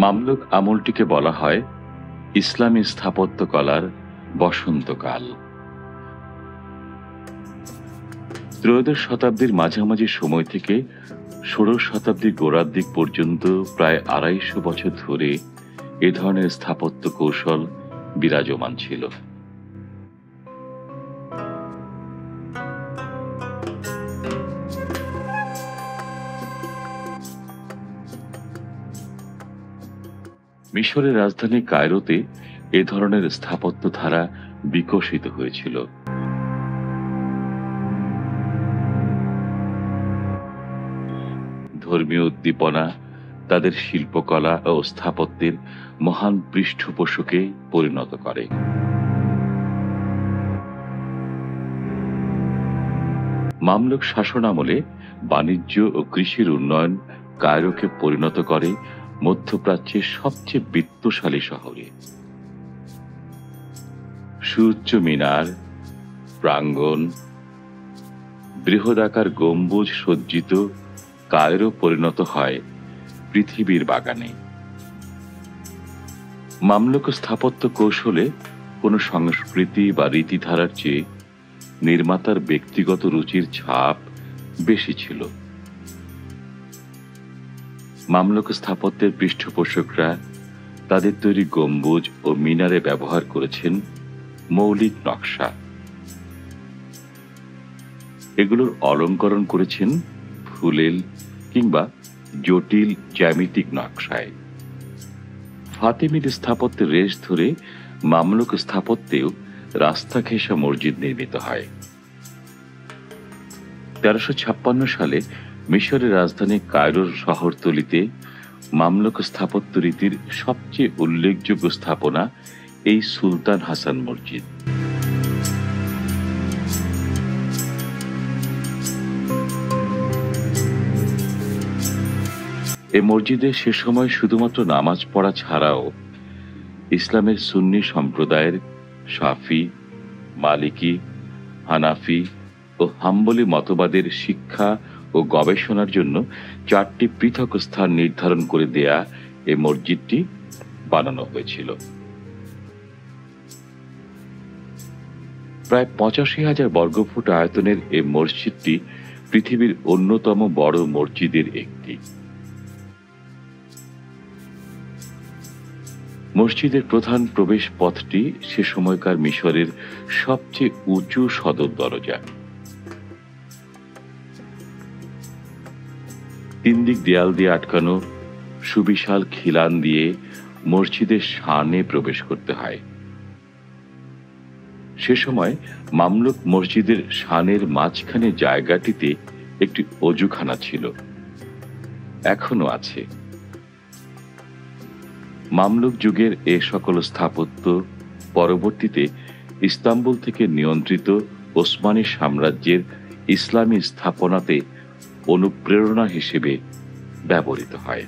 Mamluk আমলটিকে বলা হয় ইসলামী স্থাপত্যকলার বসন্তকাল। ত্রয়োদশ শতাব্দীর মাঝামাঝি সময় থেকে ষোড়শ শতাব্দীর গোড়ার দিক পর্যন্ত প্রায় ২৫০ বছর ধরে এ ধরনের স্থাপত্য কৌশল বিরাজমান ছিল। মিশরের রাজধানী কায়রোতে এ ধরনের স্থাপত্য ধারা বিকশিত হয়েছিল। ধর্মীয় উদ্দীপনা তাদের শিল্পকলা ও স্থাপত্যের মহান পৃষ্ঠপোষকে পরিণত করে। মামলুক শাসনামলে বাণিজ্য ও কৃষির উন্নয়ন কায়রোকে পরিণত করে মধ্যপ্রাচ্যের সবচেয়ে বিত্তশালী শহরে। সুউচ্চ মিনার, প্রাঙ্গণ, বৃহদাকার গম্বুজ সজ্জিত কায়রো পরিণত হয় পৃথিবীর বাগানে। মামলুক স্থাপত্য কৌশলে কোন সংস্কৃতি বা রীতিধারার চেয়ে নির্মাতার ব্যক্তিগত রুচির ছাপ বেশি ছিল। মামলুক স্থাপত্যের পৃষ্ঠপোষকরা তাদের তৈরি গম্বুজ ও মিনারে ব্যবহার করেছেন মৌলিক নকশা। এগুলোর অলঙ্করণ করেছেন ফুলেল কিংবা জটিল জ্যামিতিক নকশায়। ফাতেমিদ স্থাপত্যের রেশ ধরে মামলুক স্থাপত্যেও রাস্তা ঘেঁষা মসজিদ নির্মিত হয়। ১৩৫৬ সালে মিশরের রাজধানী কায়রোর শহরতলিতে মামলুক স্থাপত্য রীতির সবচেয়ে উল্লেখযোগ্য স্থাপনা এই সুলতান হাসান মসজিদ। এই মসজিদে সে সময় শুধুমাত্র নামাজ পড়া ছাড়াও ইসলামের সুন্নি সম্প্রদায়ের শাফি, মালিকি, হানাফি ও হাম্বলি মতবাদের শিক্ষা ও গবেষণার জন্য ৪টি পৃথক স্থান নির্ধারণ করে দেয়া এই মসজিদটি বানানো হয়েছিল। প্রায় ৮৫,০০০ বর্গফুট আয়তনের এই মসজিদটি পৃথিবীর অন্যতম বড় মসজিদের একটি। মসজিদের প্রধান প্রবেশ পথটি সে সময়কার মিশরের সবচেয়ে উঁচু সদর দরজা। ৩ দিক দেয়াল দিয়ে আটকানো সুবিশাল খিলান দিয়ে মসজিদের শানে প্রবেশ করতে হয়। সে সময় মামলুক মসজিদের শানের মাঝখানে জায়গাটিতে একটি অজুখানা ছিল, এখনো আছে। মামলুক যুগের এ সকল স্থাপত্য পরবর্তীতে ইস্তাম্বুল থেকে নিয়ন্ত্রিত ওসমানী সাম্রাজ্যের ইসলামী স্থাপনাতে অনুপ্রেরণা হিসেবে ব্যবহৃত হয়।